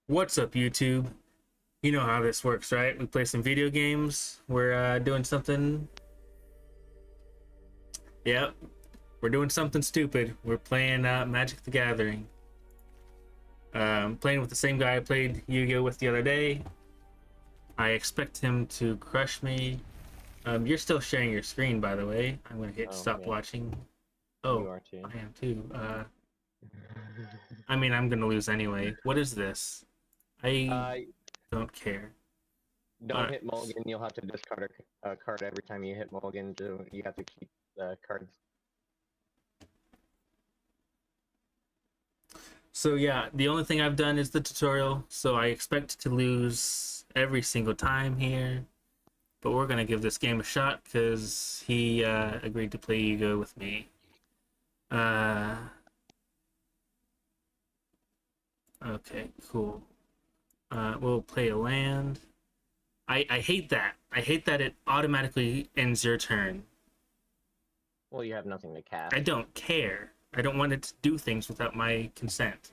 What's up, YouTube? You know how this works, right? We play some video games. We're doing something. Yep, we're doing something stupid. We're playing Magic the Gathering. Playing with the same guy I played Yu-Gi-Oh with the other day. I expect him to crush me. You're still sharing your screen, by the way. I'm gonna hit Oh, stop yeah, watching. you Oh, are too. I am too. I mean, I'm gonna lose anyway. What is this? I uh, don't care. All don't right. hit mulligan. You'll have to discard a card every time you hit mulligan. You have to keep the cards. So yeah, the only thing I've done is the tutorial, so I expect to lose every single time here. But we're gonna give this game a shot because he agreed to play Yu-Gi-Oh with me. Uh, okay, cool. We'll play a land. I hate that. I hate that it automatically ends your turn. Well, you have nothing to I cast. don't care. I don't want it to do things without my consent.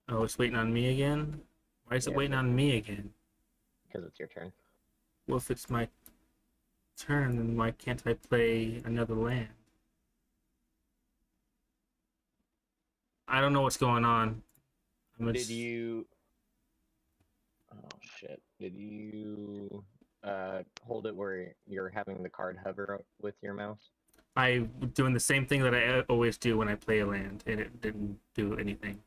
Oh, it's waiting on me again? Why is it Yes, waiting it on is, me again? because it's your turn. Well, if it's my turn, then why can't I play another land? I don't know what's going on. Did you? Oh shit! Did you hold it where you're having the card hover with your mouse? I doing the same thing that I always do when I play a land, and it didn't do anything.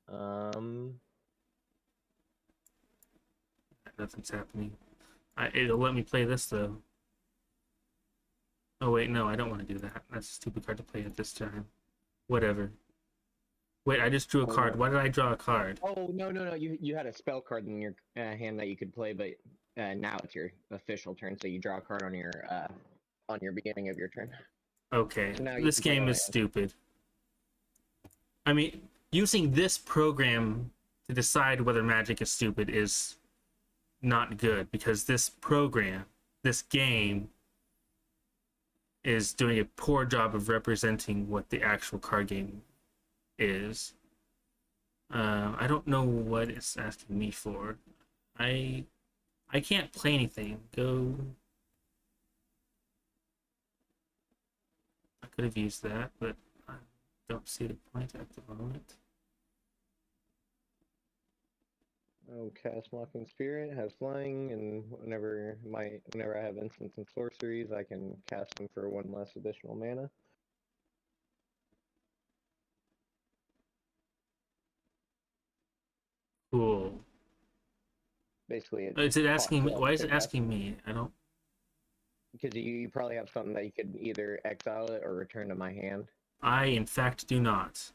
Um, Nothing's happening. It'll let me play this though. Oh wait, no, I don't want to do that. That's a stupid card to play at this time. Whatever. Wait, I just drew a oh card. no. Why did I draw a card? Oh no. You had a spell card in your hand that you could play, but now it's your official turn, so you draw a card on your beginning of your turn. Okay, So now you this can play a game is land. stupid. I mean, using this program to decide whether magic is stupid is not good because this program, this game, is doing a poor job of representing what the actual card game is. I don't know what it's asking me for. I I can't play anything. Go. I could have used that, but I don't see the point at the moment. Oh, cast Mocking Spirit has flying, and whenever I have instants and sorceries, I can cast them for one less additional mana. Cool. Basically, it Is it asking costs me? less Why is to it cast asking me? I don't. because you probably have something that you could either exile it or return to my hand. I in fact do not.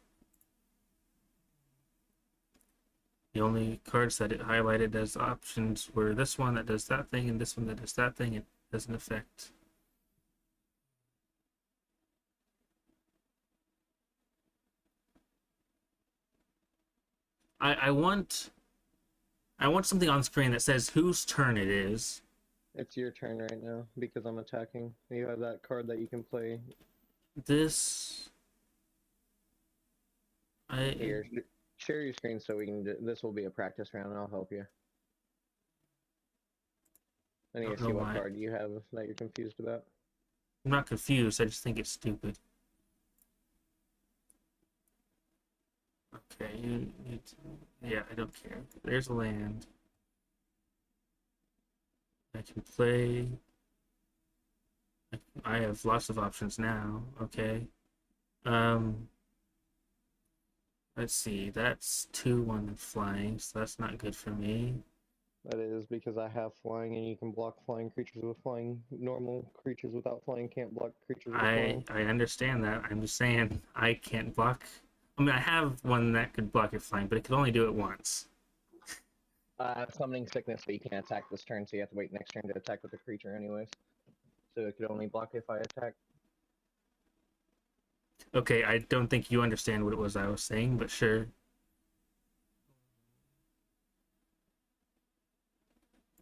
The only cards that it highlighted as options were this one that does that thing and this one that does that thing. It doesn't affect. I want something on screen that says whose turn it is. It's your turn right now because I'm attacking. You have that card that you can play. This I Here, share your screen so we can. This will be a practice round, and I'll help you. I need don't to know see what why. card you have that you're confused about. I'm not confused. I just think it's stupid. Okay, you need to. Yeah, I don't care. There's a land. I can play. I have lots of options now. Okay. Um. Let's see. That's 2/1 flying, so that's not good for me. That is because I have flying, and you can block flying creatures with flying. Normal creatures without flying can't block creatures with flying. I understand that. I'm just saying I can't block. I mean, I have one that could block your flying, but it could only do it once. Summoning sickness, but you can't attack this turn, so you have to wait next turn to attack with the creature, anyways. So it could only block if I attack. Okay, I don't think you understand what it was I was saying, but sure.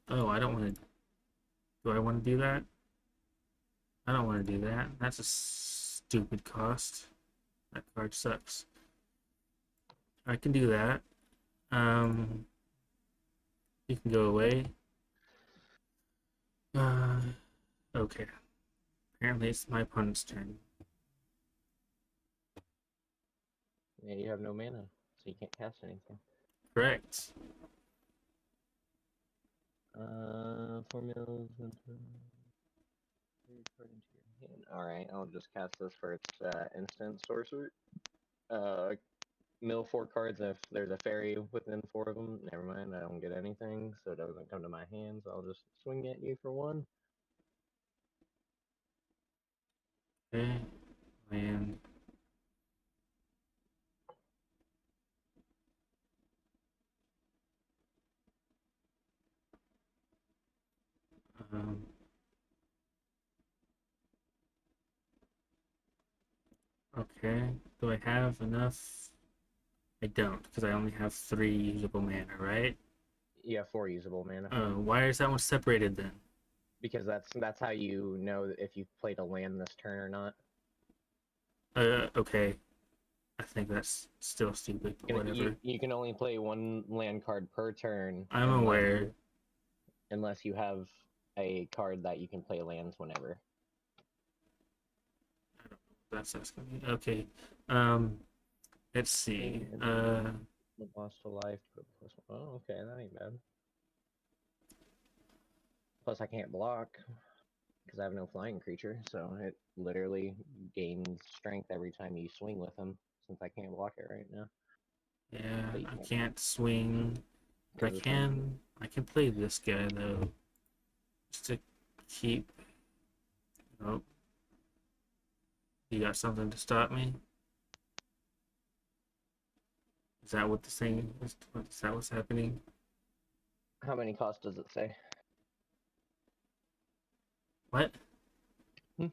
Oh, I don't want to. Do I want to do that? I don't want to do that. That's a stupid cost. That card sucks. I can do that. Um, you can go away. Uh, okay. Apparently it's my opponent's turn. Yeah, you have no mana, so you can't cast anything. Correct. Formulas. Alright, I'll just cast this for its instant sorcery. Mill 4 cards if there's a fairy within 4 of them. Never mind, I don't get anything, so it doesn't come to my hands. I'll just swing at you for 1. Okay. Land. Um, okay. Do I have enough? I don't, because I only have 3 usable mana, right? You have 4 usable mana. Why is that one separated then? Because that's how you know if you've played a land this turn or not. Okay. I think that's still stupid, but whatever. You can only play 1 land card per turn. I'm aware. Unless you have a card that you can play lands whenever. That's asking me. Okay. Let's see. Lost to life. Oh, okay, that ain't bad. Plus, I can't block because I have no flying creature, so it literally gains strength every time you swing with him. Since I can't block it right now. Yeah, I can't swing. But I can play this guy though, just to keep. Oh, you got something to stop me? Is that what the thing is? Is that what's happening? How many cost does it say? What? Hmm?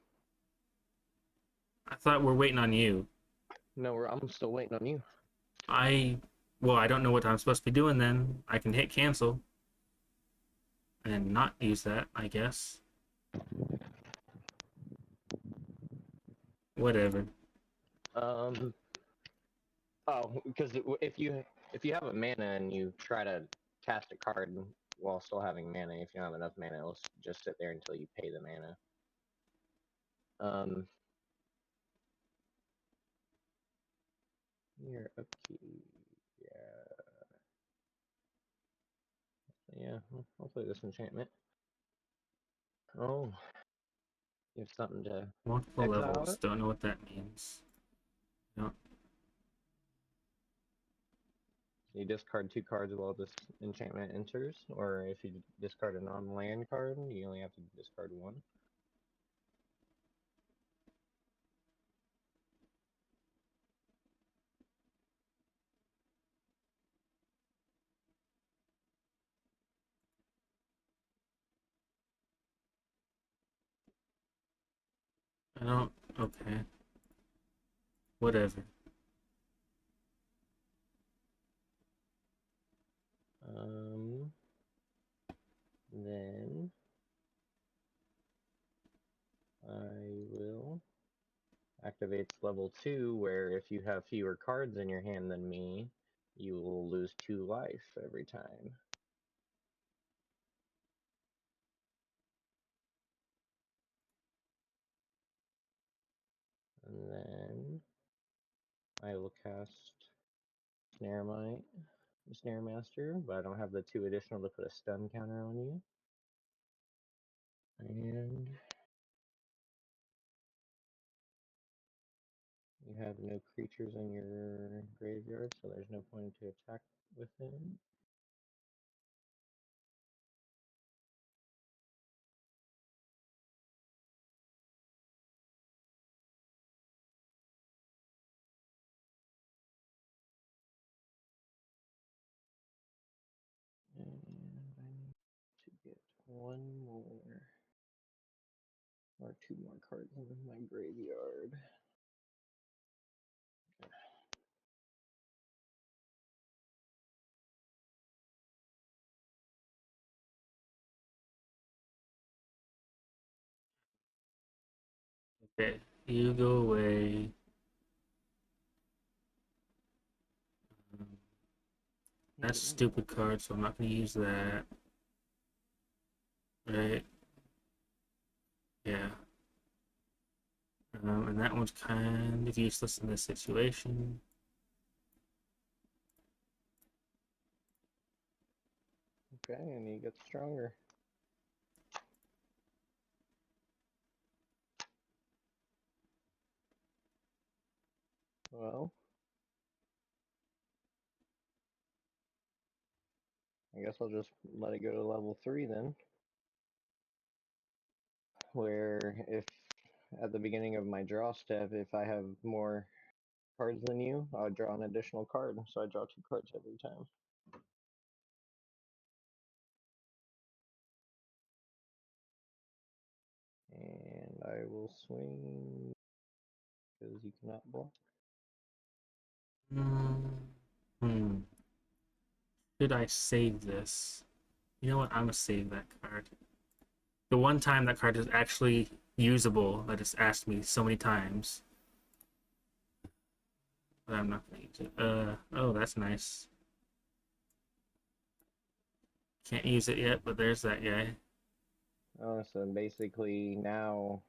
I thought we're waiting on you. No, I'm still waiting on you. Well, I don't know what I'm supposed to be doing then. I can hit cancel and not use that, I guess. Whatever. Oh, because if you have a mana and you try to cast a card while still having mana, if you don't have enough mana, it'll just sit there until you pay the mana. Your upkeep, yeah, yeah. I'll play this enchantment. Oh, you have something to Multiple exile levels. it. Don't know what that means. No. You discard 2 cards while this enchantment enters, or if you discard a non-land card, you only have to discard 1. I don't. Okay. Whatever. Then I will activate level 2, where if you have fewer cards in your hand than me, you will lose 2 life every time. And then I will cast Snare Master, but I don't have the 2 additional to put a stun counter on you. And you have no creatures in your graveyard, so there's no point to attack with them. And I need to get 1 more, or 2 more cards in my graveyard. Okay, you go away. Um, that's a stupid card, so I'm not going to use that. Right? Yeah. And that one's kind of useless in this situation. Okay, and he gets stronger. Well, I guess I'll just let it go to level 3 then. Where if at the beginning of my draw step, if I have more cards than you, I'll draw an additional card. So I draw 2 cards every time. And I will swing because you cannot block. Hmm. Should I save this? You know what? I'm gonna save that card. The one time that card is actually usable, that it's asked me so many times. But I'm not gonna use it. Oh, that's nice. Can't use it yet, but there's that guy. Oh, so basically now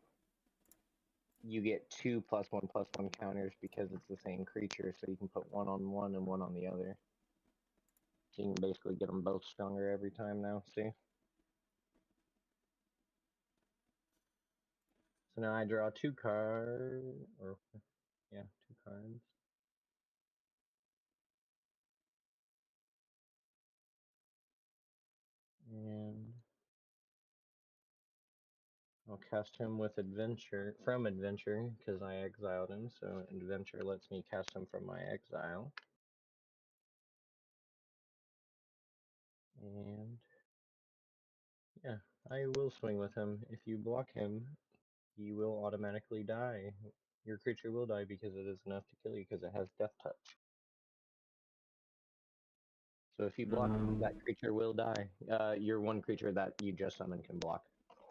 you get 2 +1/+1 counters because it's the same creature, so you can put one on one and one on the other. So you can basically get them both stronger every time now, see? So now I draw 2 cards, or yeah, 2 cards. And I'll cast him with Adventure, from Adventure, because I exiled him, so Adventure lets me cast him from my exile. And yeah, I will swing with him. If you block him, he will automatically die. Your creature will die because it is enough to kill you because it has Death Touch. So if you block, that creature will die. Your one creature that you just summoned can block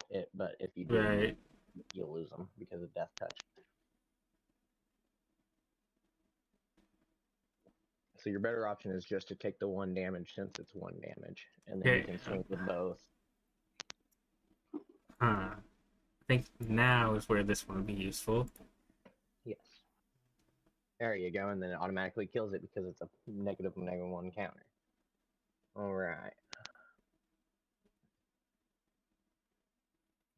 it, but if you do, Right. you'll lose them because of Death Touch. So your better option is just to take the 1 damage since it's 1 damage, and then you Okay. can swing with both. Huh. I think now is where this one would be useful. Yes. There you go, and then it automatically kills it because it's a -1 counter. Alright.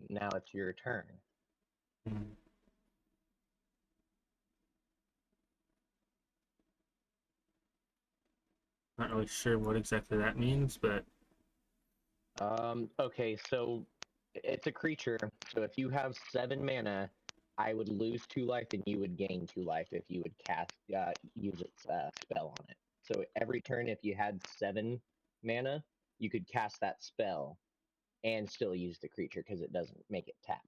Now it's your turn. Hmm. Not really sure what exactly that means, but Okay, so it's a creature, so if you have 7 mana, I would lose 2 life and you would gain 2 life if you would use its spell on it. So every turn, if you had 7 mana, you could cast that spell and still use the creature because it doesn't make it tap.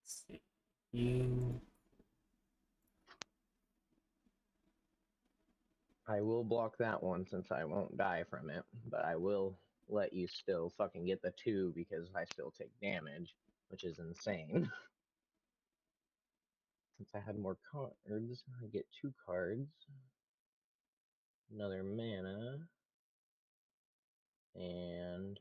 let's see. You. I will block that one since I won't die from it, but I will let you still fucking get the 2 because I still take damage, which is insane. Since I had more cards, I get 2 cards, another mana, and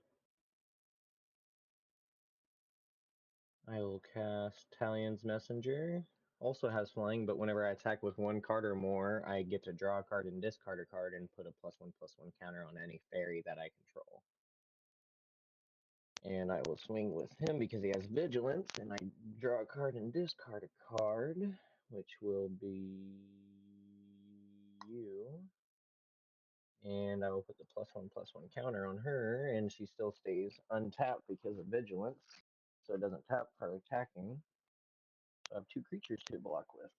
I will cast Talion's Messenger. Also has flying, but whenever I attack with 1 card or more, I get to draw a card and discard a card and put a +1/+1 counter on any fairy that I control. And I will swing with him because he has vigilance, and I draw a card and discard a card, which will be you. And I will put the +1/+1 counter on her, and she still stays untapped because of vigilance, so it doesn't tap for attacking. So I have 2 creatures to block with.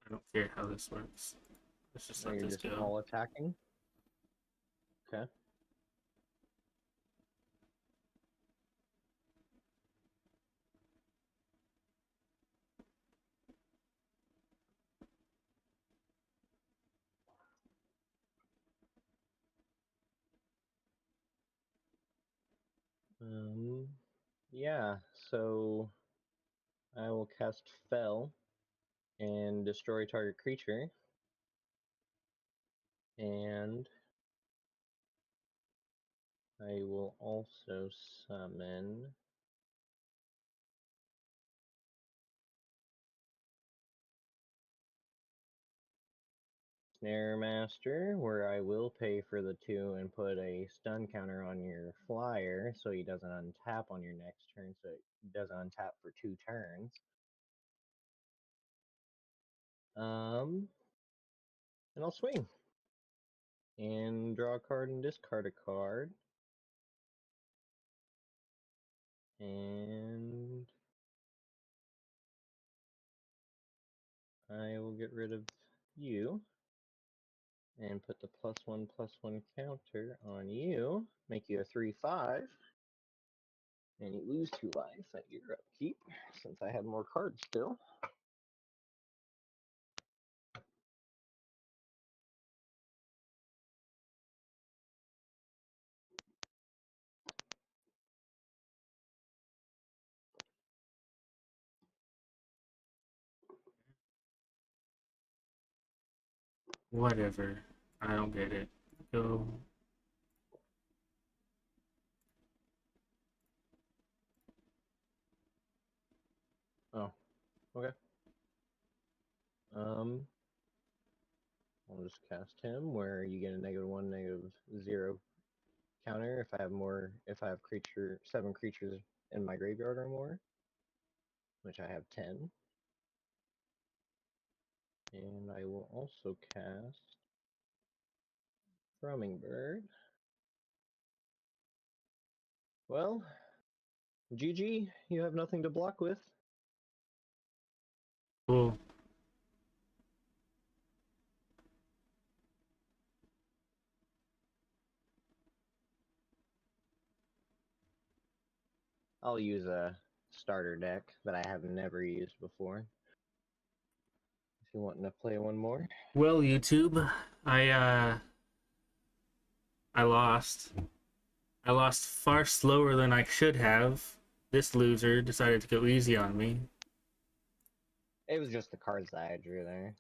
I don't care how this works. Let's just Now let you're this just go. all attacking. Okay. Yeah, so I will cast Fell and destroy target creature, and I will also summon Snare Master, where I will pay for the 2 and put a stun counter on your flyer so he doesn't untap on your next turn, so it doesn't untap for 2 turns. And I'll swing and draw a card and discard a card. And I will get rid of you and put the +1/+1 counter on you, make you a 3/5, and you lose 2 life at your upkeep since I have more cards still. Whatever. I don't get it. Go. Oh, okay. Um, I'll just cast him where you get a -1, -0 counter if I have 7 creatures in my graveyard or more, which I have 10. And I will also cast Thrumming Bird. Well, GG, you have nothing to block with. Cool. I'll use a starter deck that I have never used before. If you want to play one more. Well, YouTube, I lost. I lost far slower than I should have. This loser decided to go easy on me. It was just the cards that I drew there.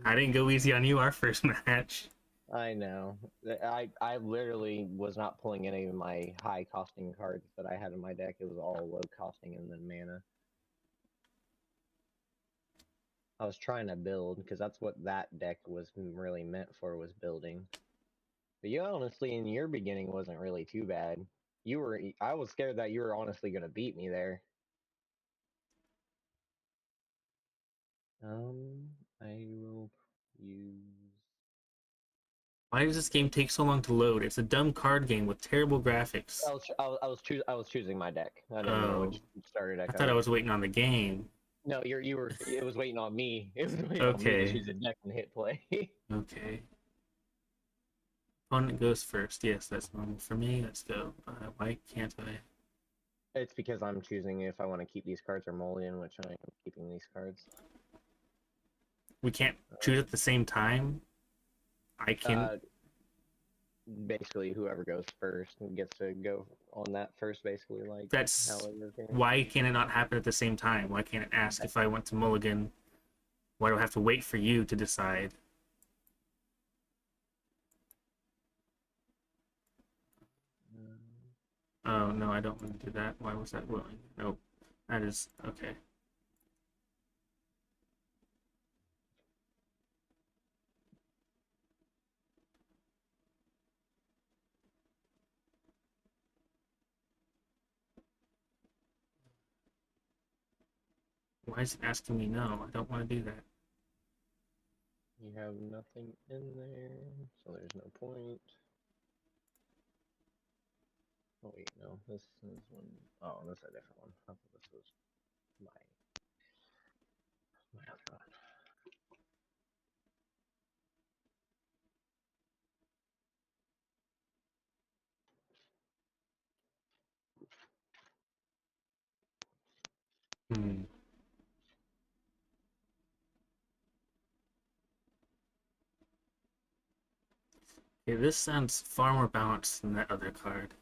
I didn't go easy on you our first match. I know. I literally was not pulling any of my high costing cards that I had in my deck. It was all low costing and then mana. I was trying to build because that's what that deck was really meant for, was building. But you honestly in your beginning wasn't really too bad. I was scared that you were honestly gonna beat me there. I will use. Why does this game take so long to load? It's a dumb card game with terrible graphics. I was choosing my deck. I didn't know Oh, which starter I deck I thought I was. was waiting on the game. No, you were. It was waiting on me. It was waiting on me to Okay. choose a deck and hit play. Okay. Opponent goes first. Yes, that's normal for me. Let's go. Why can't I? It's because I'm choosing if I want to keep these cards or mulligan, which I am keeping these cards. We can't choose at the same time. I can. Uh, Basically, whoever goes first gets to go on that first. Basically, like That's however. why can it not happen at the same time? Why can't it ask if I want to mulligan? Why do I have to wait for you to decide? Oh no, I don't want to do that. Why was that willing? Nope. That is okay. Why is it asking me no? I don't want to do that. You have nothing in there, so there's no point. Oh wait, no, this is one. Oh, this is a different one. I thought this was my other one. Hmm. Okay, this sounds far more balanced than that other card.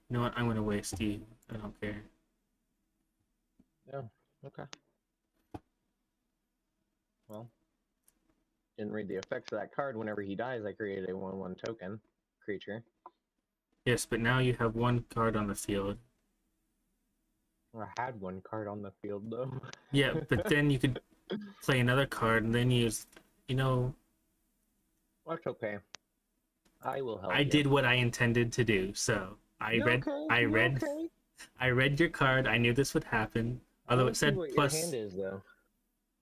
You know what? I'm gonna waste you. I don't care. Yeah. Okay. Well, didn't read the effects of that card. Whenever he dies, I created a 1/1 token creature. Yes, but now you have one card on the field. I had one card on the field though. Yeah, but then you could play another card and then use, you know, That's okay. I will help I you. did what I intended to do. So You okay? I You read, okay? I read your card. I knew this would happen. I Although want it to see said what your hand plus, is though.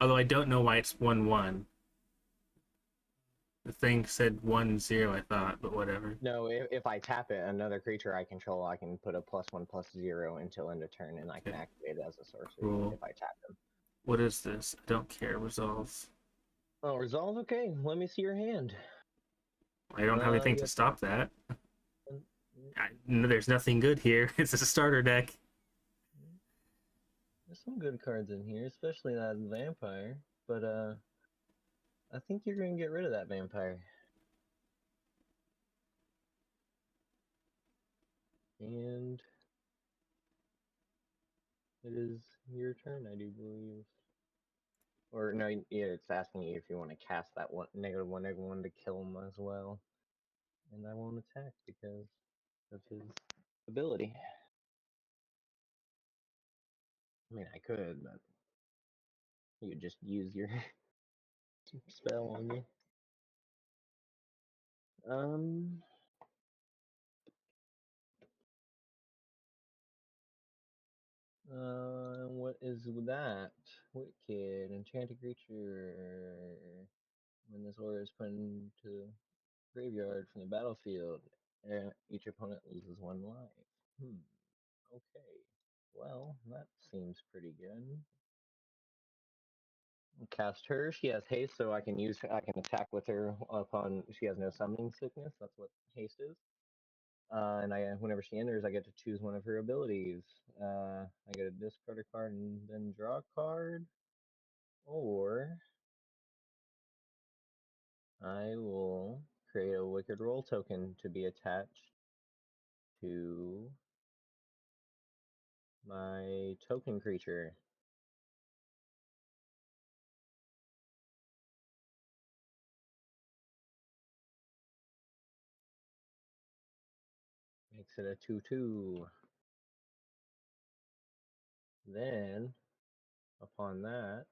although I don't know why it's 1/1. The thing said 1/0, I thought, but whatever. No, if I tap it, another creature I control, I can put a +1/+0 until end of turn, and I can Okay, activate it as a sorcery cool. if I tap them. What is this? I don't care. Resolve. Oh, resolve. Okay, let me see your hand. I don't have anything You to have stop that. one- No, there's nothing good here. It's a starter deck. There's some good cards in here, especially that vampire. But I think you're gonna get rid of that vampire. And it is your turn, I do believe. Or no, yeah, it's asking you if you want to cast that one -1/-1 to kill him as well. And I won't attack because of his Ability. I mean, I could, but you could just use your spell on me. Um, what is that? Wicked, enchanted creature. When this aura is put into graveyard from the battlefield, each opponent loses 1 life. Okay. Well, that seems pretty good. cast her. She has haste, so I can attack with her upon she has no summoning sickness. That's what haste is. And whenever she enters, I get to choose one of her abilities. I get to discard a card and then draw a card, or I will create a Wicked Roll token to be attached to my token creature. Makes it a 2/2. Then, upon that,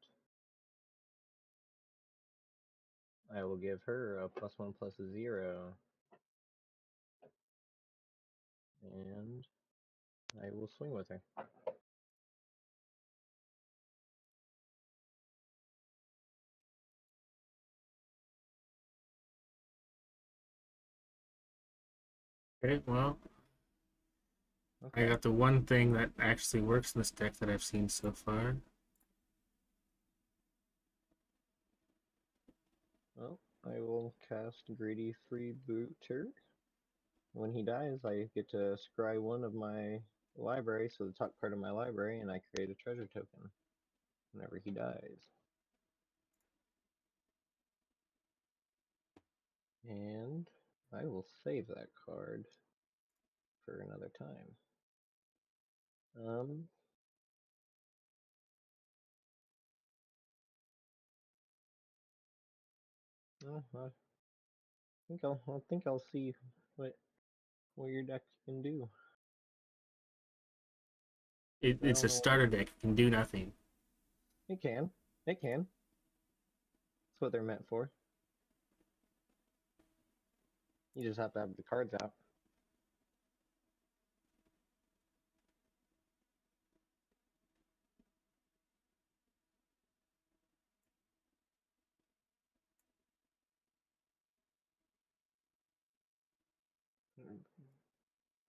I will give her a +1/+0, and I will swing with her. Okay, well, I Okay. got the one thing that actually works in this deck that I've seen so far. Well, I will cast Greedy Freebooter. When he dies, I get to scry one of my library, so the top card of my library, and I create a treasure token whenever he dies. And I will save that card for another time. Um, I think I'll see what your deck can do. I It's don't a know what starter deck. It can do nothing. it can. It can. That's what they're meant for. You just have to have the cards out.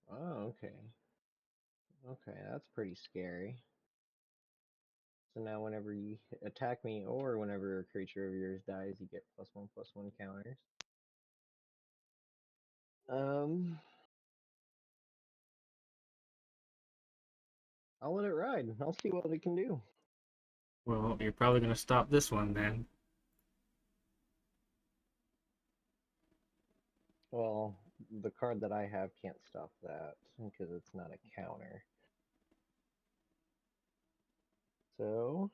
Oh, okay. Okay, that's pretty scary. So now whenever you attack me or whenever a creature of yours dies, you get +1/+1 counters. Um, I'll let it ride. I'll see what it can do. Well, you're probably going to stop this one then. Well, the card that I have can't stop that because it's not a counter. So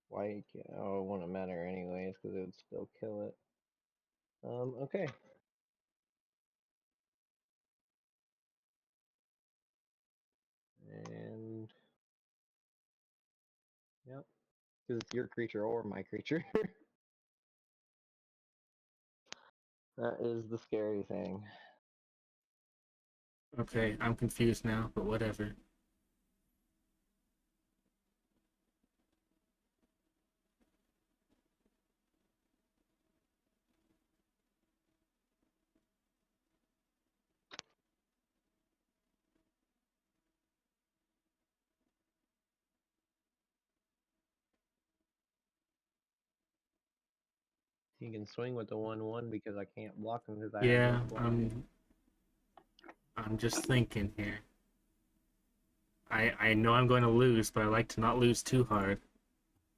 why? Oh, it wouldn't matter anyways because it would still kill it. Okay. And yep, because it's your creature or my creature. That is the scary thing. Okay, I'm confused now, but whatever. You can swing with the 1/1 because I can't block him because I have no Yeah, fly. I'm just thinking here. I know I'm going to lose, but I like to not lose too hard.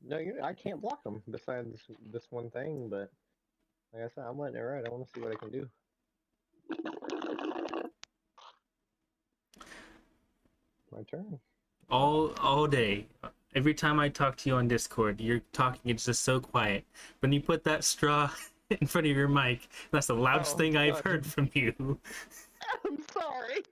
No, I can't block him besides this one thing, but like I said, I'm letting it ride. I want to see what I can do. My turn. All day. Every time I talk to you on Discord, you're talking, it's just so quiet. When you put that straw in front of your mic, that's the loudest Oh, thing I've God. heard from you. I'm sorry.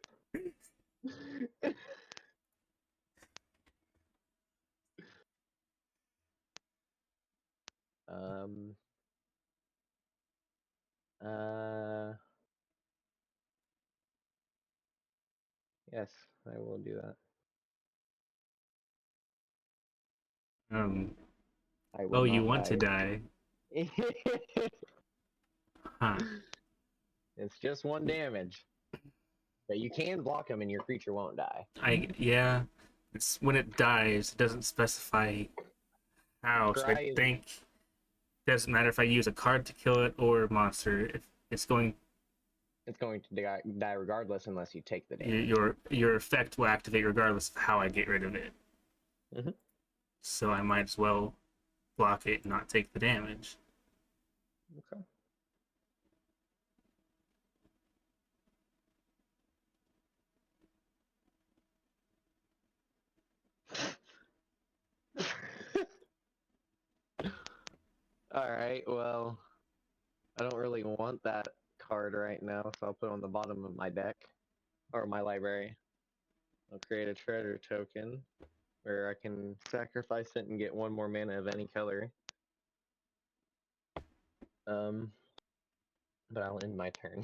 um. Uh. Yes, I will do that. Um, I will oh, you not want to die. die. Huh. It's just one damage, but you can block him and your creature won't die. Yeah, it's when it dies, it doesn't specify how, so I Try. think it doesn't matter if I use a card to kill it or a monster. If it's going, It's going to die regardless unless you take the damage. your effect will activate regardless of how I get rid of it. Hmm. So I might as well block it and not take the damage. Okay. All right. Well, I don't really want that card right now, so I'll put it on the bottom of my deck or my library. I'll create a treasure token where I can sacrifice it and get one more mana of any color. Um, but I'll end my turn.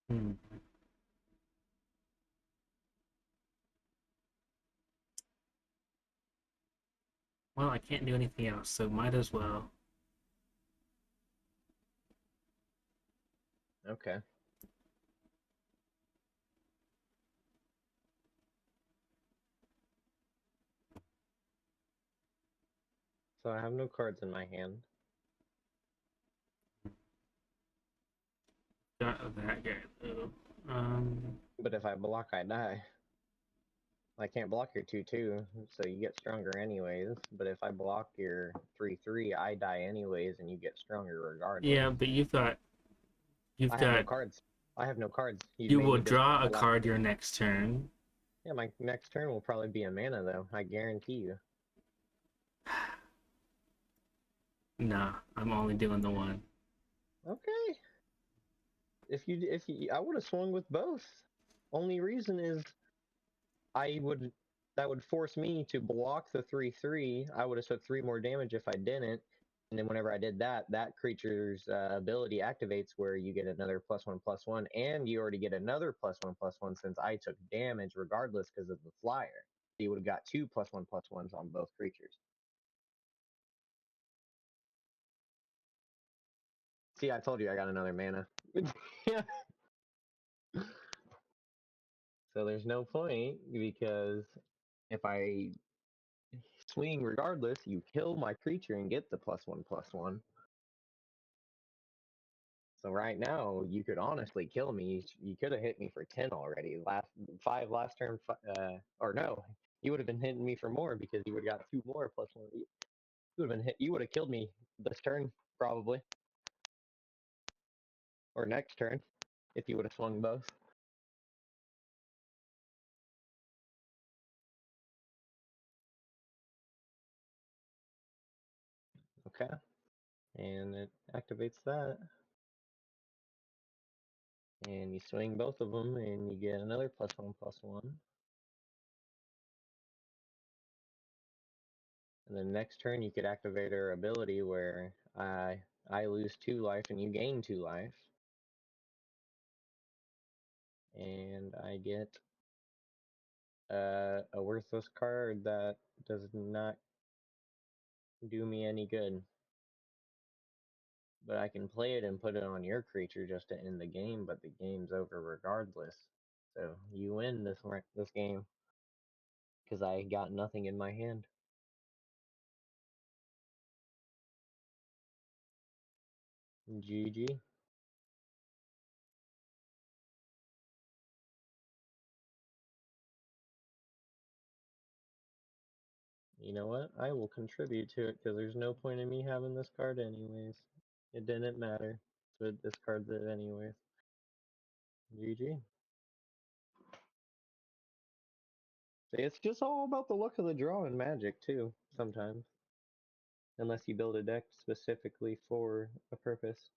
Hmm. Well, I can't do anything else, so might as well. Okay. So I have no cards in my hand. Got that guy though. But if I block, I die. I can't block your 2/2, so you get stronger anyways. But if I block your 3/3, I die anyways, and you get stronger regardless. Yeah, but you've I have no got cards. I have no cards. You you made will me discard draw a the last card two. your next turn. Yeah, my next turn will probably be a mana though. I guarantee you. Nah, I'm only doing the one. Okay. If you, I would have swung with both. Only reason is I would that would force me to block the 3/3. I would have took 3 more damage if I didn't. And then whenever I did that, that creature's ability activates where you get another +1/+1, and you already get another +1/+1 since I took damage regardless because of the flyer. You would have got two +1/+1s on both creatures. See, I told you I got another mana. Yeah. So there's no point because if I swing regardless, you kill my creature and get the +1/+1. So right now, you could honestly kill me. You could have hit me for 10 already. Last 5 last turn, or no, You would have been hitting me for more because you would have got 2 more plus 1. You would have been hit. You would have killed me this turn probably, or next turn, if you would have swung both. Okay, and it activates that, and you swing both of them, and you get another +1/+1. And then next turn you could activate her ability where I lose 2 life and you gain 2 life. And I get a worthless card that does not do me any good. But I can play it and put it on your creature just to end the game, but the game's over regardless. So you win this game because I got nothing in my hand. GG. You know what? I will contribute to it because there's no point in me having this card anyways. It didn't matter. So it discards it anyways. GG. See, it's just all about the luck of the draw in Magic too, sometimes. Unless you build a deck specifically for a purpose.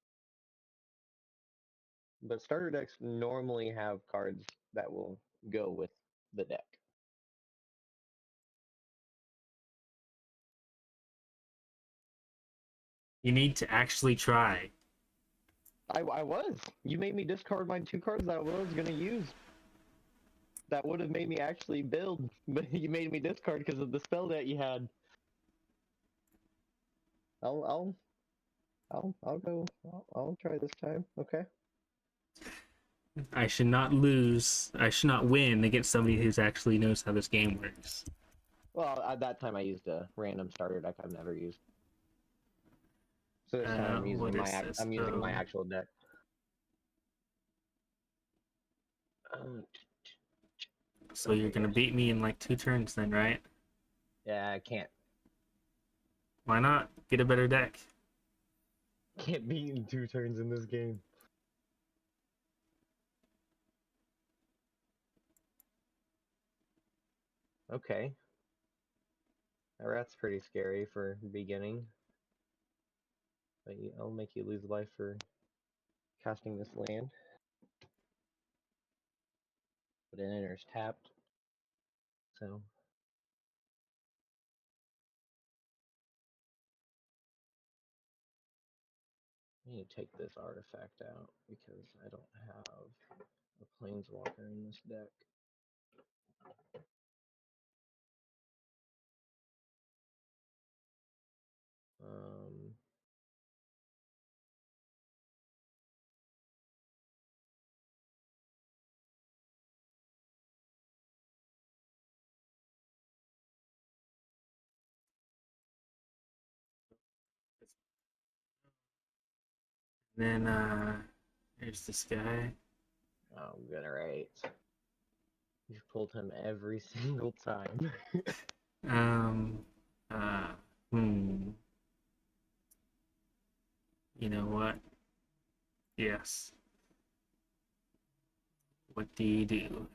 But starter decks normally have cards that will go with the deck. You need to actually try. I was. You made me discard my 2 cards that I was gonna use. That would have made me actually build, but you made me discard because of the spell that you had. I'll I'll go. I'll try this time. Okay. I should not lose. I should not win against somebody who actually knows how this game works. Well, at that time I used a random starter deck I've never used. So this time What is this? I'm using my actual deck. So you're gonna beat me in like 2 turns then, right? Yeah, I can't. Why not? Get a better deck. Can't beat in 2 turns in this game. Okay. Now that's pretty scary for beginning. But I'll make you lose life for casting this land. But it enters tapped. So I need to take this artifact out because I don't have a planeswalker in this deck. Um, Then here's this guy. oh, good, right. You've pulled him every single time. Um. Hmm. You know what? Yes. What do you do?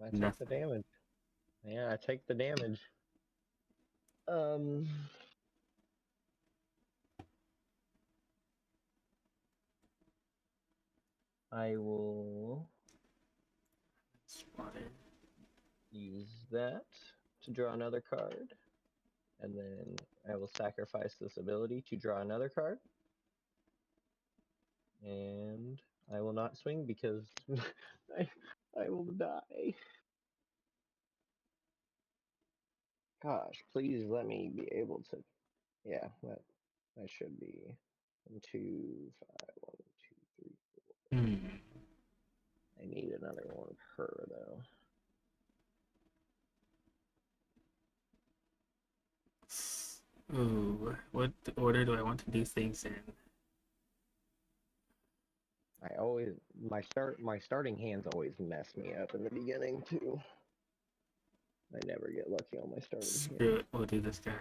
I take Nothing. the damage. Yeah, I take the damage. I will Spotted. use that to draw another card. And then I will sacrifice this ability to draw another card. And I will not swing because I, I will die. Gosh, please let me be able to. Yeah, that should be 1, 2, 5, 1, 2, 3. Hmm. I need another one per though. Ooh. What order do I want to do things in? I always my starting hands always mess me up in the beginning too. I never get lucky on my starting Screw hand. it. We'll do this guy.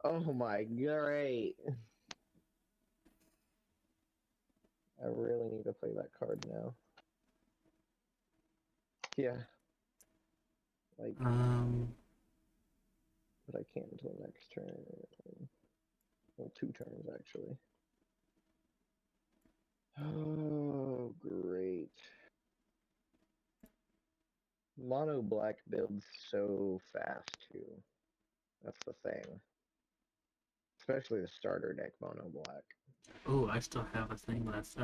Oh my, great. I really need to play that card now. Yeah. Like, but I can't until next turn. Well, 2 turns, actually. Oh, great. Mono black builds so fast, too. That's the thing. Especially the starter deck mono black. Oh, I still have a thing left.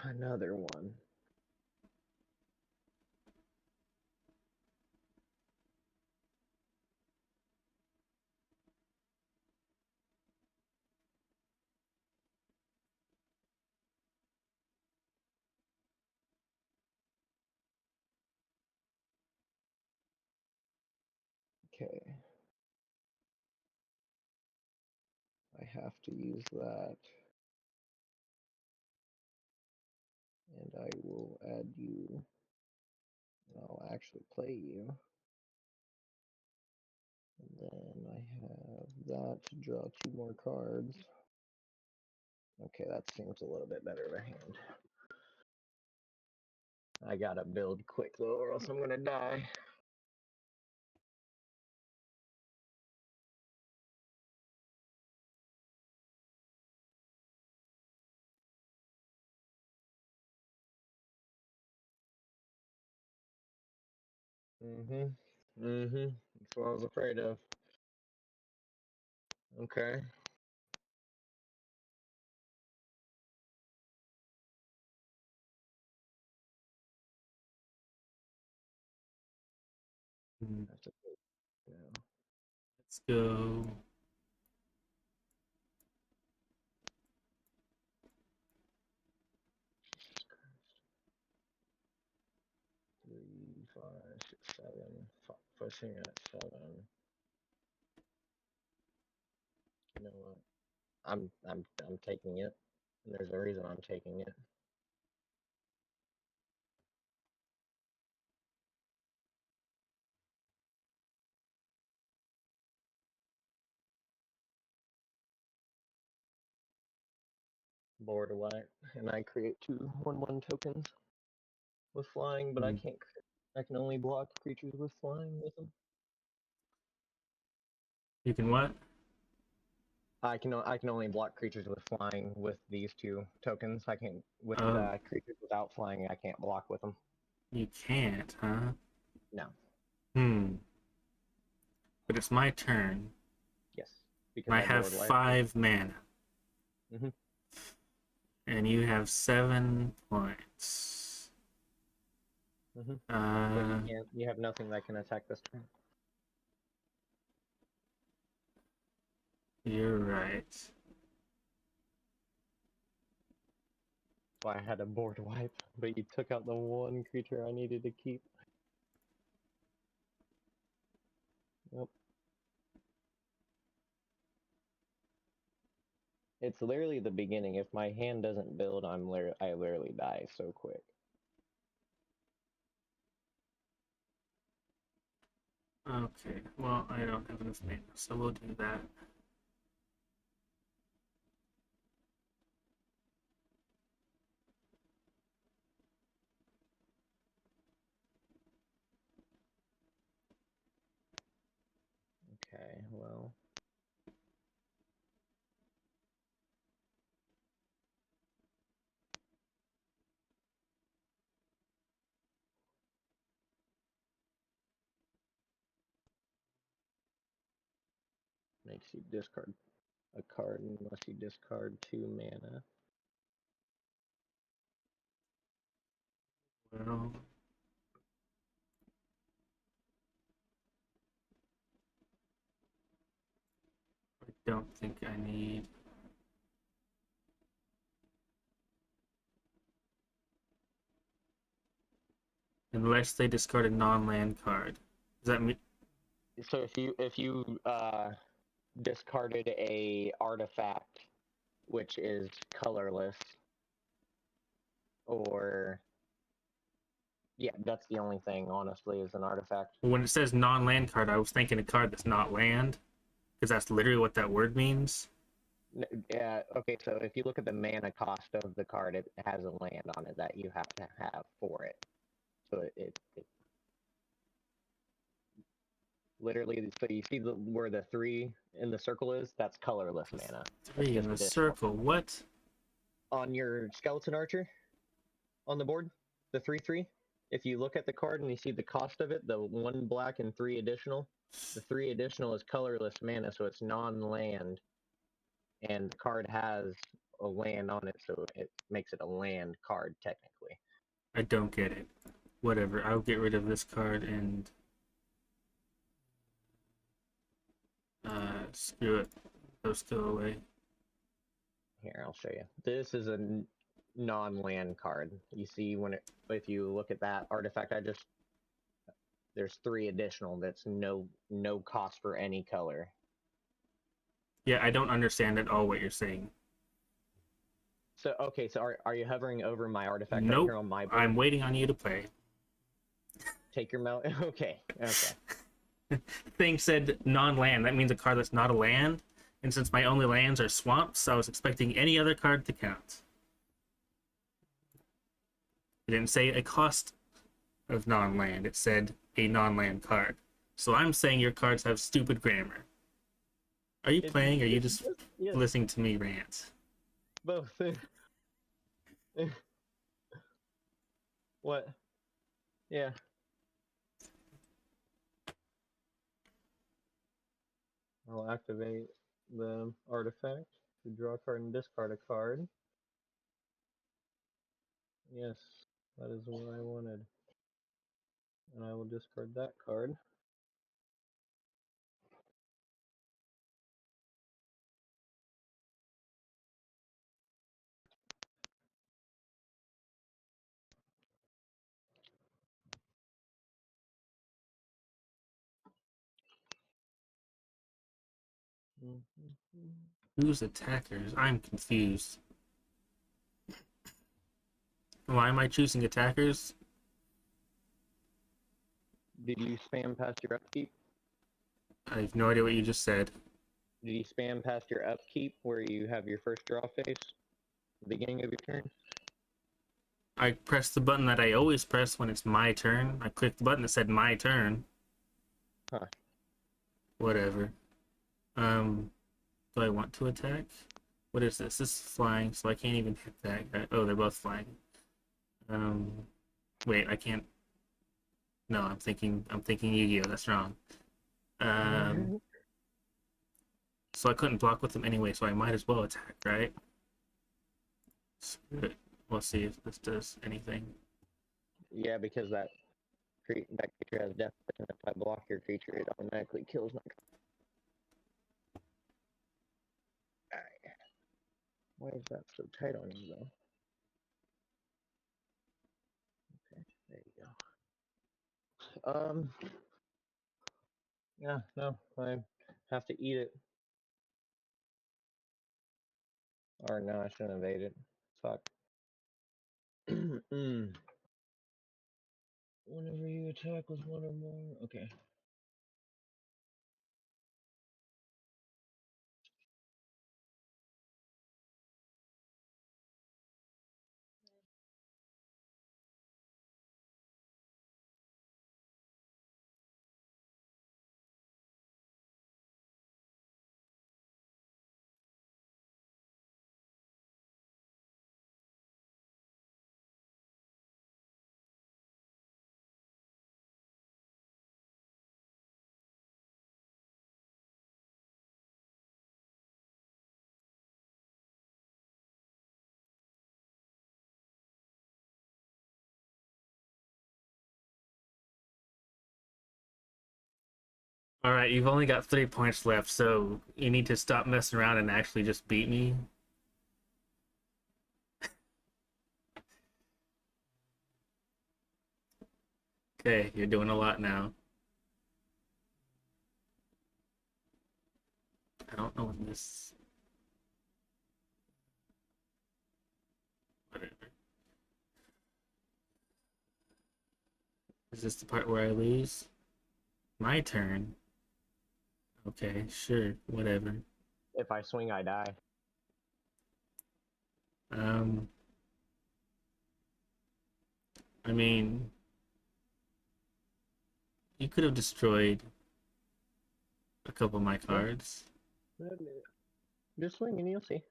Another one. Okay. I have to use that. And I will add you. I'll actually play you. And then I have that to draw 2 more cards. Okay, that seems a little bit better of a hand. I gotta build quick though, or else I'm gonna die. That's what I was afraid of. Okay. Have to go. let's go. Jesus Christ. 3, 5, 6, 7. Pushing at 7. You know what? I'm taking it. And there's a reason I'm taking it. Board white, and I create 2 1/1 tokens with flying, but I can't. I can only block creatures with flying with them. You can what? I can only block creatures with flying with these 2 tokens. I can't with Oh, creatures without flying. I can't block with them. you can't, huh? No. But it's my turn. Yes. Because And I I have board white. 5 mana. Mm-hmm. And you have 7 points. Mm-hmm. But you can't. You have nothing that can attack this turn. You're right. So I had a board wipe, but you took out the 1 creature I needed to keep. Yep. It's literally the beginning. If my hand doesn't build, I literally die so quick. Okay, well, I don't have enough mana, so we'll do that. Okay, well. Makes you discard a card unless you discard 2 mana. Well, I don't think I need. Unless they discard a non-land card. Does that mean? So if you discarded a artifact which is colorless, or Yeah, that's the only thing, honestly, is an artifact. When it says non-land card, I was thinking a card that's not land, because that's literally what that word means. Yeah, okay, so if you look at the mana cost of the card, it has a land on it that you have to have for it. So it literally, so you see where the 3 in the circle is? That's colorless mana. That's 3 in just the additional. circle. What? On your skeleton archer on the board, the 3/3. If you look at the card and you see the cost of it, the 1 black and 3 additional, the 3 additional is colorless mana, so it's non-land, and the card has a land on it, so it makes it a land card technically. I don't get it. Whatever. I'll get rid of this card and screw it. Those go away. Here, I'll show you. This is a non-land card. You see if you look at that artifact, there's 3 additional that's no cost for any color. Yeah, I don't understand at all what you're saying. So okay, so are you hovering over my artifact right Nope. here on my board? I'm waiting on you to play. Take your mouse. Okay. Thing said non-land. That means a card that's not a land. And since my only lands are swamps, I was expecting any other card to count. It didn't say a cost of non-land. It said a non-land card. So I'm saying your cards have stupid grammar. Are you playing or are you just listening to me rant? Both. What? Yeah. I'll activate the artifact to draw a card and discard a card. Yes, that is what I wanted. And I will discard that card. Who's attackers? I'm confused. Why am I choosing attackers? Did you spam past your upkeep? I have no idea what you just said. Did you spam past your upkeep where you have your first draw phase? The beginning of your turn? I pressed the button that I always press when it's my turn. I clicked the button that said my turn. Huh. Whatever. Do I want to attack? What is this? This is flying, so I can't even hit that guy. Oh, they're both flying. Wait, I can't. No, I'm thinking Yu-Gi-Oh! That's wrong. So I couldn't block with them anyway, so I might as well attack, right? Screw it. We'll see if this does anything. Yeah, because that creature has death, and if I block your creature, it automatically kills my. Alright. Why is that so tight on you, though? Okay, there you go. Yeah, no, I have to eat it. Or no, I shouldn't have ate it. Fuck. Whenever you attack with 1 or more. Okay. All right, you've only got 3 points left, so you need to stop messing around and actually just beat me. Okay, you're doing a lot now. I don't know what this. Whatever. Is this the part where I lose? My turn. Okay, sure, whatever. If I swing, I die. Um, I mean, you could have destroyed a couple of my Yeah. cards. Just swing and you'll see.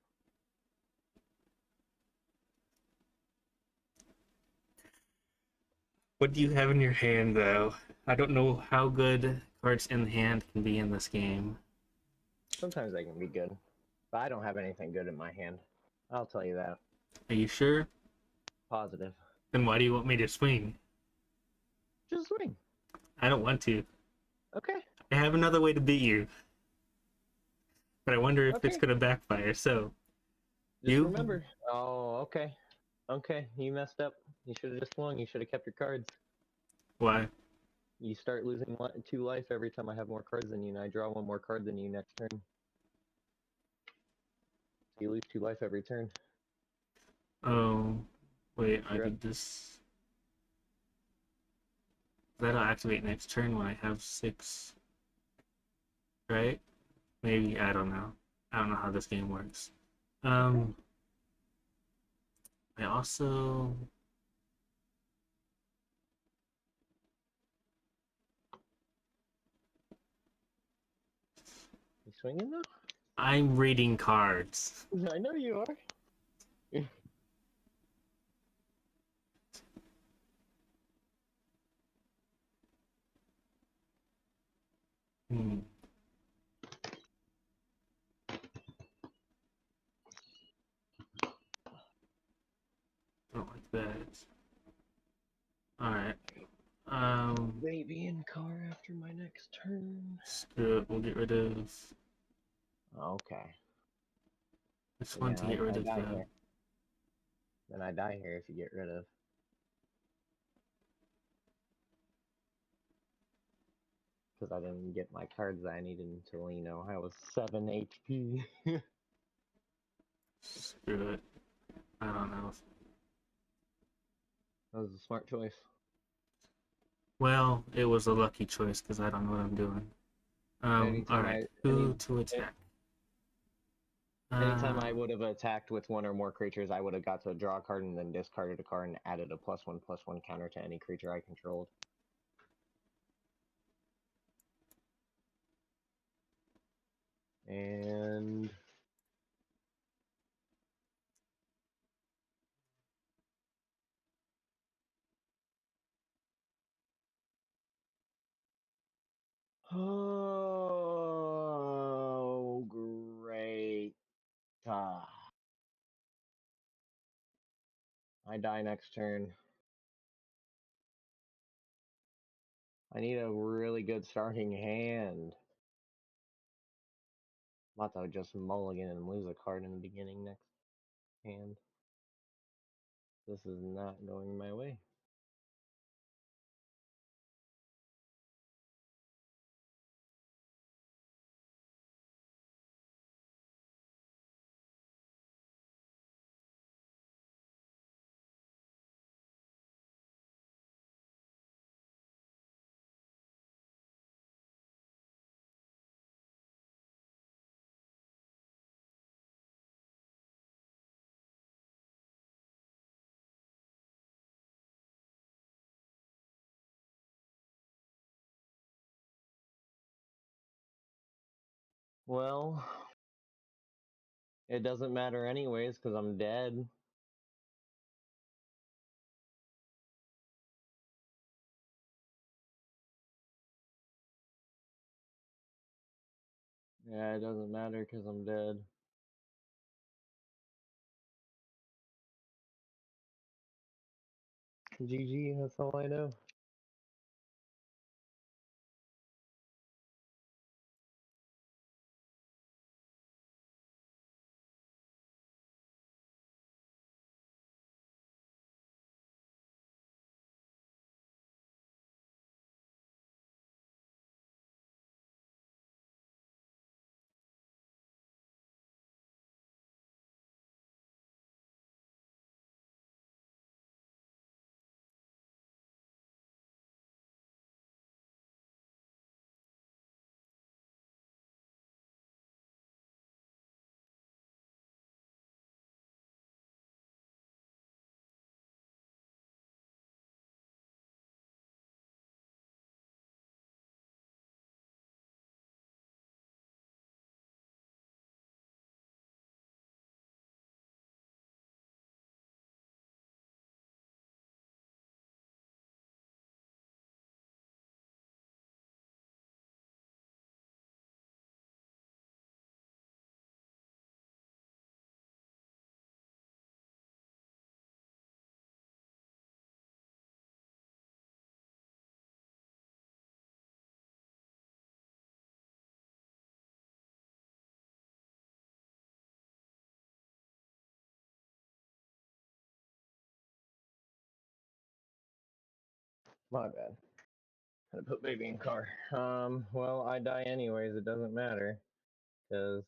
What do you have in your hand, though? I don't know how good cards in hand can be in this game. Sometimes they can be good, but I don't have anything good in my hand. I'll tell you that. Are you sure? Positive. Then why do you want me to swing? Just swing. I don't want to. Okay. I have another way to beat you, but I wonder if it's Okay. gonna backfire. So, Just you? remember. Oh, okay. Okay. You messed up. You should have just swung. You should have kept your cards. Why? You start losing 2 life every time I have more cards than you, and I draw one more card than you next turn. So you lose 2 life every turn. Oh, wait, I You're up. did this. That'll activate next turn when I have 6, right? Maybe, I don't know. I don't know how this game works. I also... You swinging though? I'm reading cards. I know you are. Hmm. Don't like that. Alright. Maybe in car after my next turn. Screw it. We'll get rid of Okay. this one Again, to get rid I of die the... here. Then I die here if you get rid of. Because I didn't get my cards that I needed until, I was 7 HP. Screw it. I don't know. That was a smart choice. Well, it was a lucky choice because I don't know what I'm doing. Anytime Alright. Who to attack? anytime I would have attacked with one or more creatures, I would have got to draw a card and then discarded a card and added a +1/+1 counter to any creature I controlled. And oh, great. Ah, I die next turn. I need a really good starting hand. I'm about to just mulligan and lose a card in the beginning next hand. This is not going my way. Well, it doesn't matter anyways because I'm dead. Yeah, it doesn't matter because I'm dead. GG, that's all I know. My bad. Had to put baby in car. Well, I die anyways. It doesn't matter, cause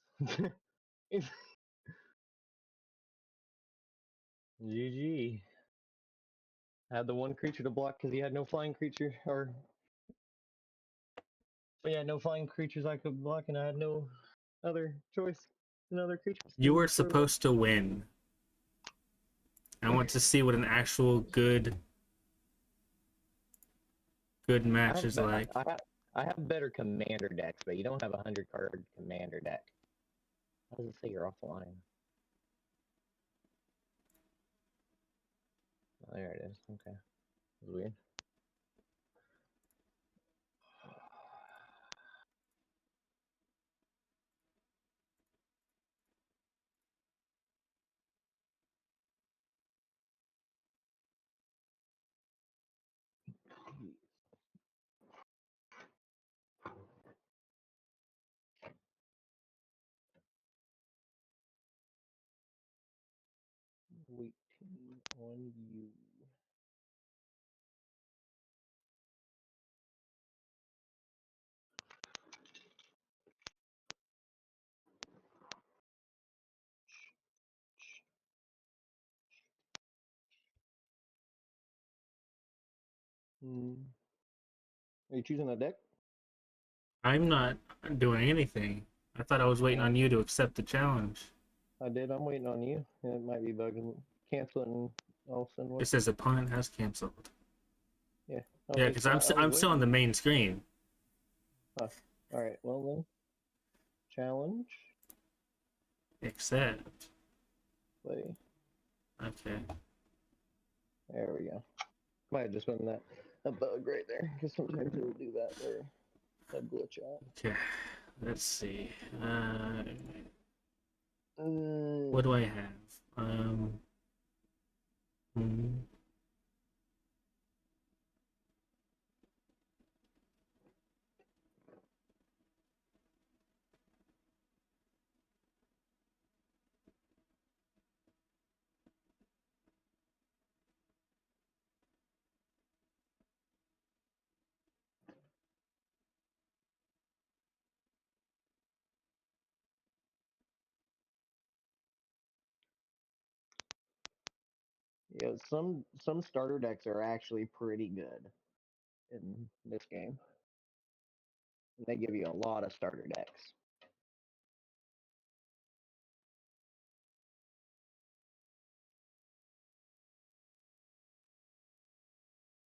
GG. I had the one creature to block because he had no flying creature, or he had no flying creatures I could block, and I had no other choice. Another creature. You were supposed to win. I want to see what an actual good I match have, is like. I have better commander decks, but you don't have a 100-card commander deck. How does it say you're offline? Oh, there it is. Okay, that's weird. Waiting on you. Hmm. Are you choosing a deck? I'm not doing anything. I thought I was waiting on you to accept the challenge. I did. I'm waiting on you. It might be bugging. Cancel it and I'll send one. It says opponent has canceled. Yeah. Yeah, Okay, because so I was I'm still on waiting. the main screen. Huh. All right. Well then, challenge. Accept. Play. Okay. There we go. Might have just been that bug right there, because sometimes it'll do that where that glitch out. Okay. Let's see. Uh, What do I have? Hmm. yeah, some starter decks are actually pretty good in this game. And they give you a lot of starter decks.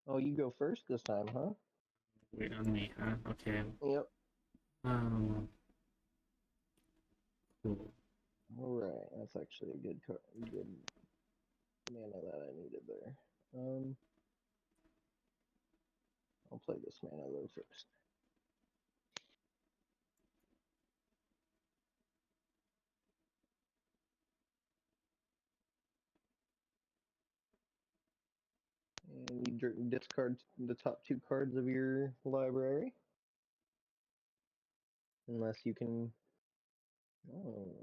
Oh, you go first this time, huh? Wait on me, huh? Okay. Yep. Um. Cool. All right, that's actually a good mana that I needed there. I'll play this mana though first. And you discard the top 2 cards of your library, unless you can. Oh,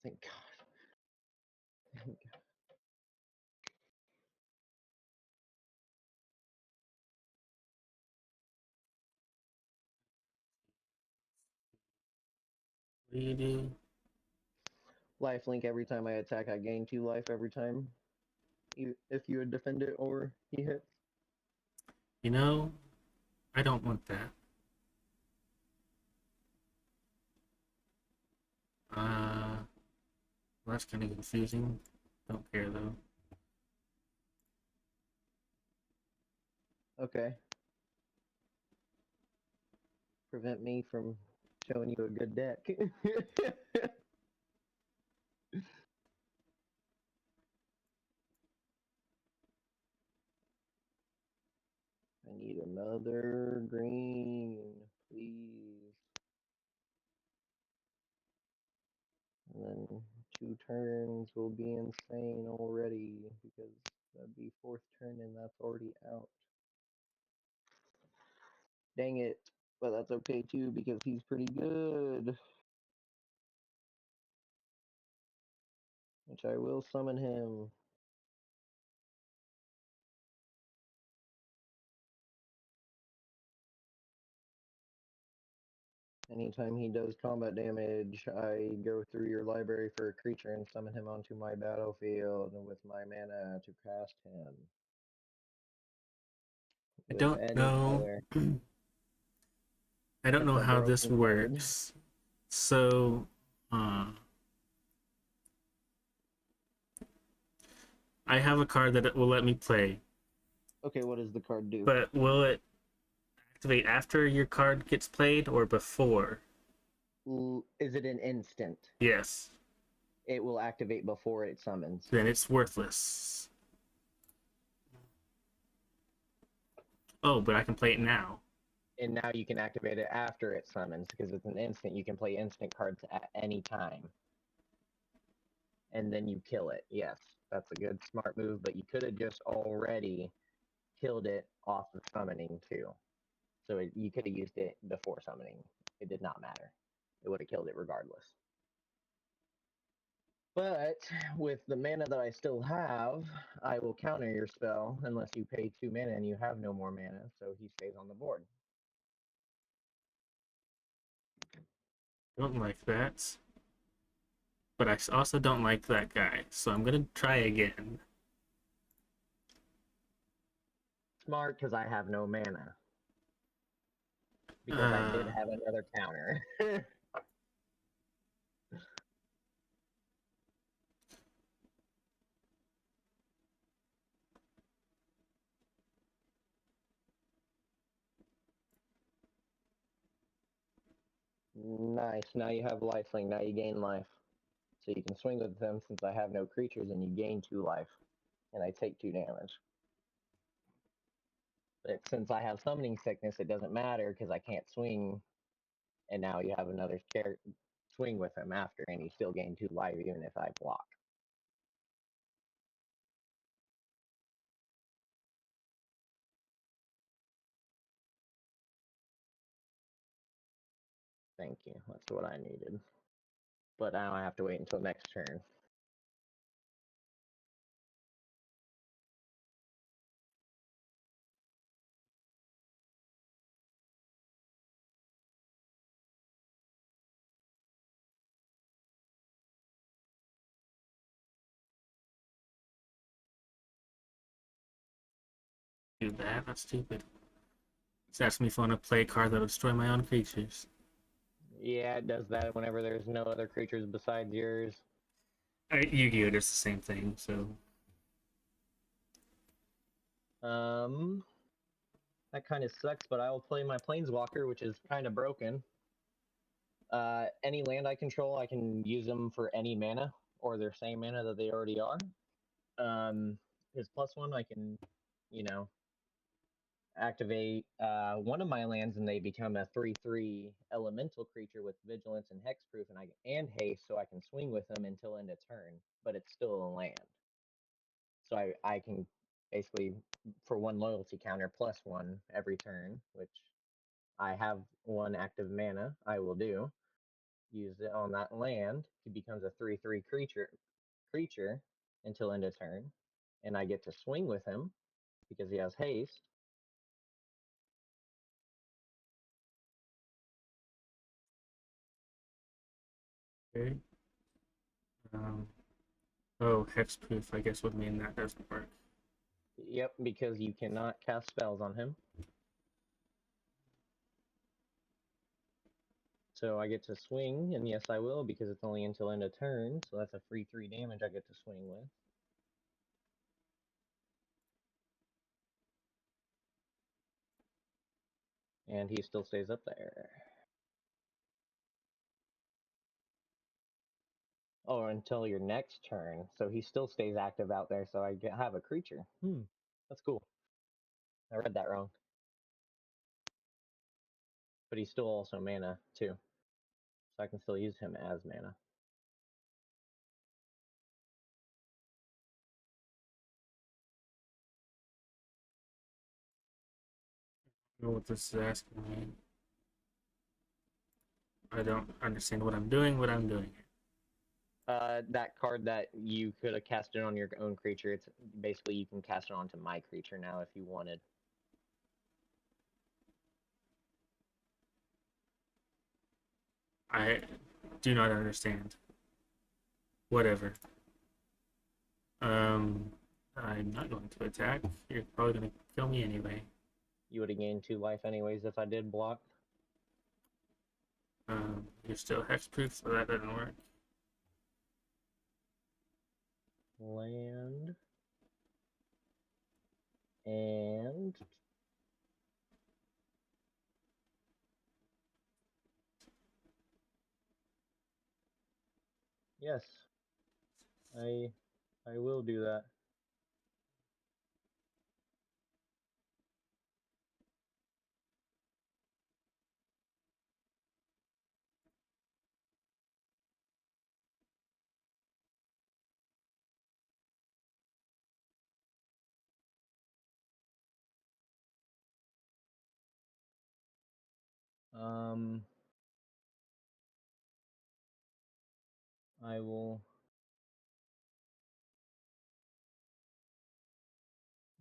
thank God. Thank God. What do you do? Life link every time I attack, I gain 2 life every time. If you would defend it or he hits. You know, I don't want that. Well, that's kind of confusing. Don't care though. Okay. Prevent me from showing you a good deck. I need another green, please. And then 2 turns will be insane already because that'd be 4th turn and that's already out. Dang it. But that's okay too because he's pretty good. Which I will summon him. Anytime he does combat damage, I go through your library for a creature and summon him onto my battlefield with my mana to cast him. I With don't any know. color. I don't That's know a how this broken card. works. So, uh, I have a card that it will let me play, Okay, what does the card do? but will it activate after your card gets played or before? Is it an instant? Yes. It will activate before it summons. Then it's worthless. Oh, but I can play it now. And now you can activate it after it summons because it's an instant. You can play instant cards at any time. And then you kill it. Yes, that's a good smart move, but you could have just already killed it off of summoning too. So you could have used it before summoning. It did not matter. It would have killed it regardless. But with the mana that I still have, I will counter your spell unless you pay 2 mana and you have no more mana, so he stays on the board. Don't like that. But I also don't like that guy, so I'm gonna try again. Smart because I have no mana. Because I did have another counter. Nice. Now you have lifelink. Now you gain life. So you can swing with them since I have no creatures and you gain 2 life. And I take 2 damage. But since I have summoning sickness, it doesn't matter because I can't swing. And now you have another swing with him after, and you still gain 2 life even if I block. Thank you. That's what I needed. But now I have to wait until next turn. Do that? That's stupid. It's asking me if I want to play a card that will destroy my own creatures. Yeah, it does that whenever there's no other creatures besides yours. Yu-Gi-Oh! Does the same thing, so. That kind of sucks, but I will play my Planeswalker, which is kind of broken. Any land I control, I can use them for any mana or their same mana that they already are. His +1, I can, you know, activate one of my lands and they become a 3/3 elemental creature with vigilance and hexproof and haste, so I can swing with them until end of turn, but it's still a land. So I can basically, for 1 loyalty counter, +1 every turn, which I have 1 active mana, I will do. Use it on that land. He becomes a 3/3 creature until end of turn, and I get to swing with him because he has haste. Okay. Um, oh, hexproof, I guess would mean that doesn't work. Yep, because you cannot cast spells on him. So I get to swing, and yes, I will because it's only until end of turn. So that's a free 3 damage I get to swing with. And he still stays up there. Oh, until your next turn. So he still stays active out there. So have a creature. That's cool. I read that wrong. But he's still also mana too. So I can still use him as mana. I don't know what this is asking me. I don't understand what I'm doing, That card that you could have casted on your own creature, it's basically you can cast it onto my creature now if you wanted. I do not understand. Whatever. Um, I'm not going to attack. You're probably going to kill me anyway. You would have gained 2 life anyways if I did block. You're still hexproof, so that doesn't work. Land. And yes, I I will do that. Um, I will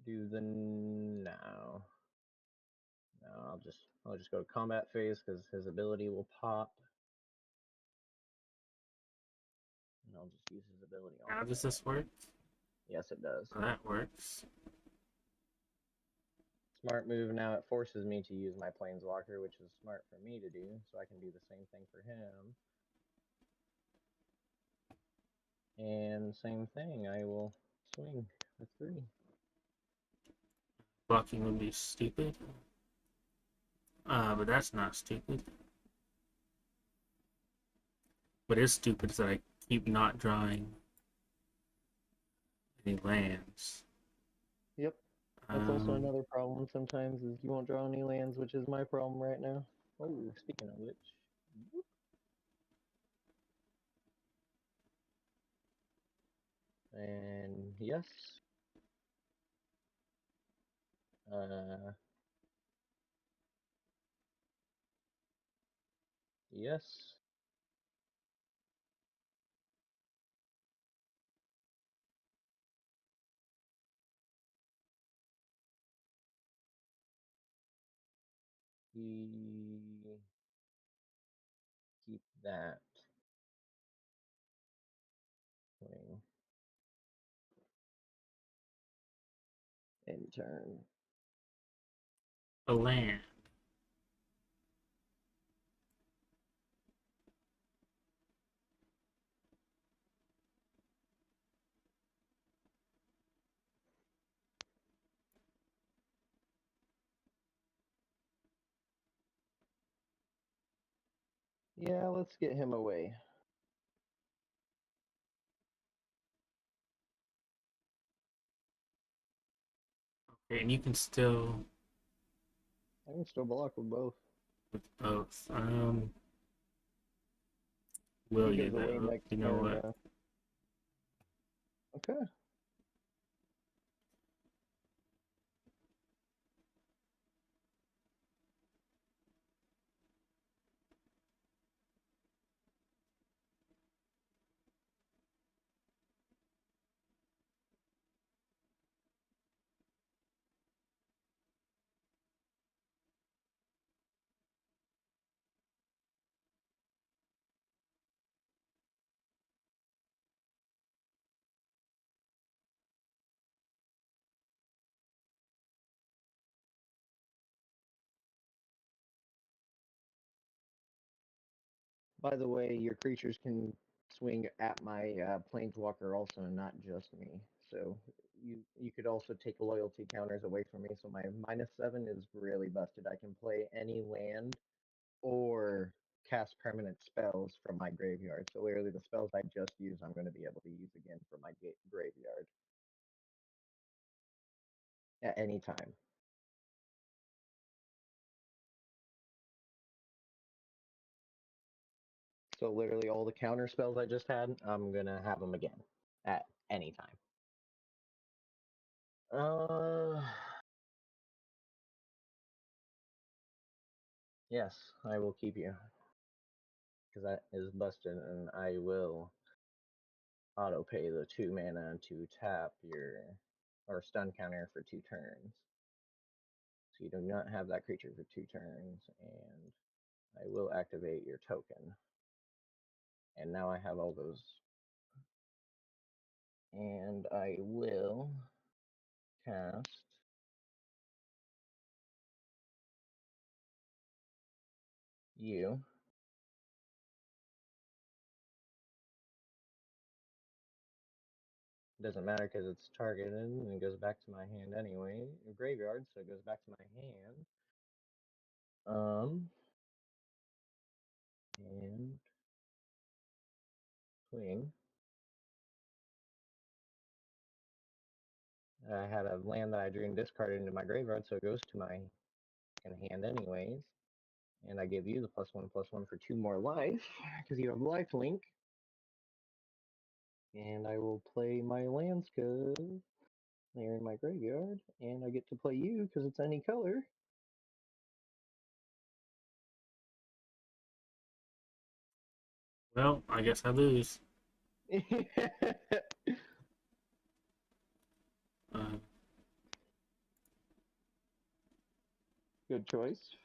do the now. No, I'll just go to combat phase because his ability will pop, and I'll just use his ability on How does him. this work? Yes, it does. Well, that works. Smart move. Now it forces me to use my planeswalker, which is smart for me to do, so I can do the same thing for him. And same thing, I will swing for 3. Blocking would be stupid. But that's not stupid. What is stupid is that I keep not drawing any lands. Yep. That's also Um, another problem sometimes is you won't draw any lands, which is my problem right now. Oh, speaking of which. And yes. Yes. He keep that swing in turn. a land. Yeah, let's get him away. Okay, and you can still I can still block with both. with both. Will He you goes away though? next You know turn, what? yeah. Okay. By the way, your creatures can swing at my planeswalker also, not just me. So you could also take loyalty counters away from me. So my -7 is really busted. I can play any land or cast permanent spells from my graveyard. So literally, the spells I just used, I'm going to be able to use again from my graveyard at any time. So literally, all the counter spells I just had, I'm gonna have them again at any time. Uh, yes, I will keep you because that is busted, and I will auto pay the 2 mana to tap your or stun counter for 2 turns. So you do not have that creature for 2 turns, and I will activate your token. And now I have all those. And I will cast you. Doesn't matter because it's targeted and it goes back to my hand anyway. Graveyard, so it goes back to my hand. And swing. I had a land that I drew and discarded into my graveyard, so it goes to my hand anyways. And I give you the +1/+1 for 2 more life because you have life link. And I will play my Landscape. They're in my graveyard, and I get to play you because it's any color. Well, I guess I lose. Uh, Good choice.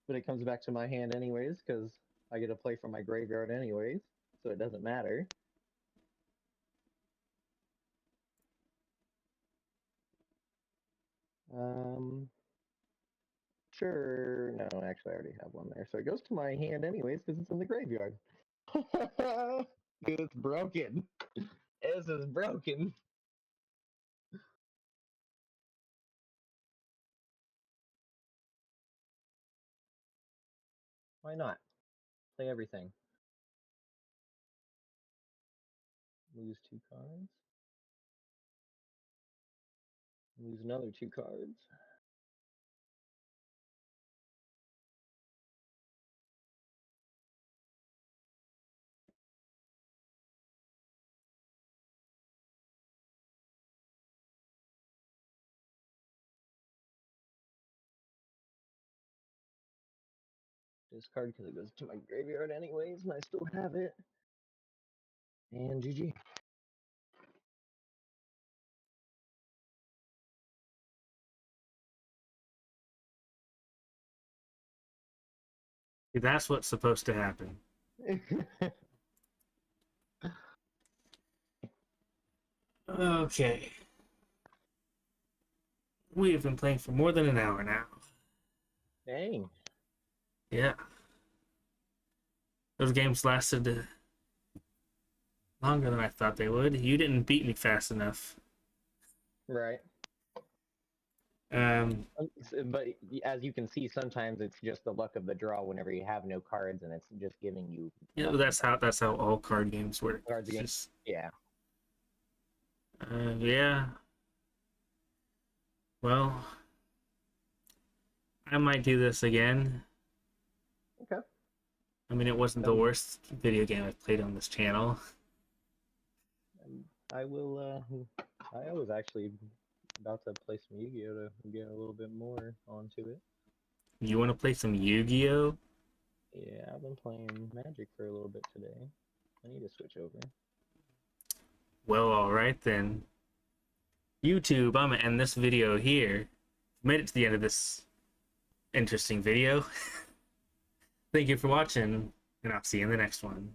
But it comes back to my hand anyways because I get to play from my graveyard anyways, so it doesn't matter. Sure. No, actually, I already have one there, so it goes to my hand anyways because it's in the graveyard. It's broken. This is broken. Why not? Play everything. Lose 2 cards. Lose another 2 cards. Discard because it goes to my graveyard anyways, and I still have it. And GG. that's what's supposed to happen. Okay. We have been playing for more than an hour now. Dang. Yeah. Those games lasted longer than I thought they would. You didn't beat me fast enough. Right. But as you can see, sometimes it's just the luck of the draw whenever you have no cards, and it's just giving you. Yeah, that's how all card games work. Cards again. Just, Yeah. yeah. Well, I might do this again. Okay. I mean, it wasn't the worst video game I've played on this channel. I will. I was actually about to play some Yu-Gi-Oh to get a little bit more onto it. You want to play some Yu-Gi-Oh? Yeah, I've been playing Magic for a little bit today. I need to switch over. Well, alright then. YouTube, I'm gonna end this video here. Made it to the end of this interesting video. Thank you for watching, and I'll see you in the next one.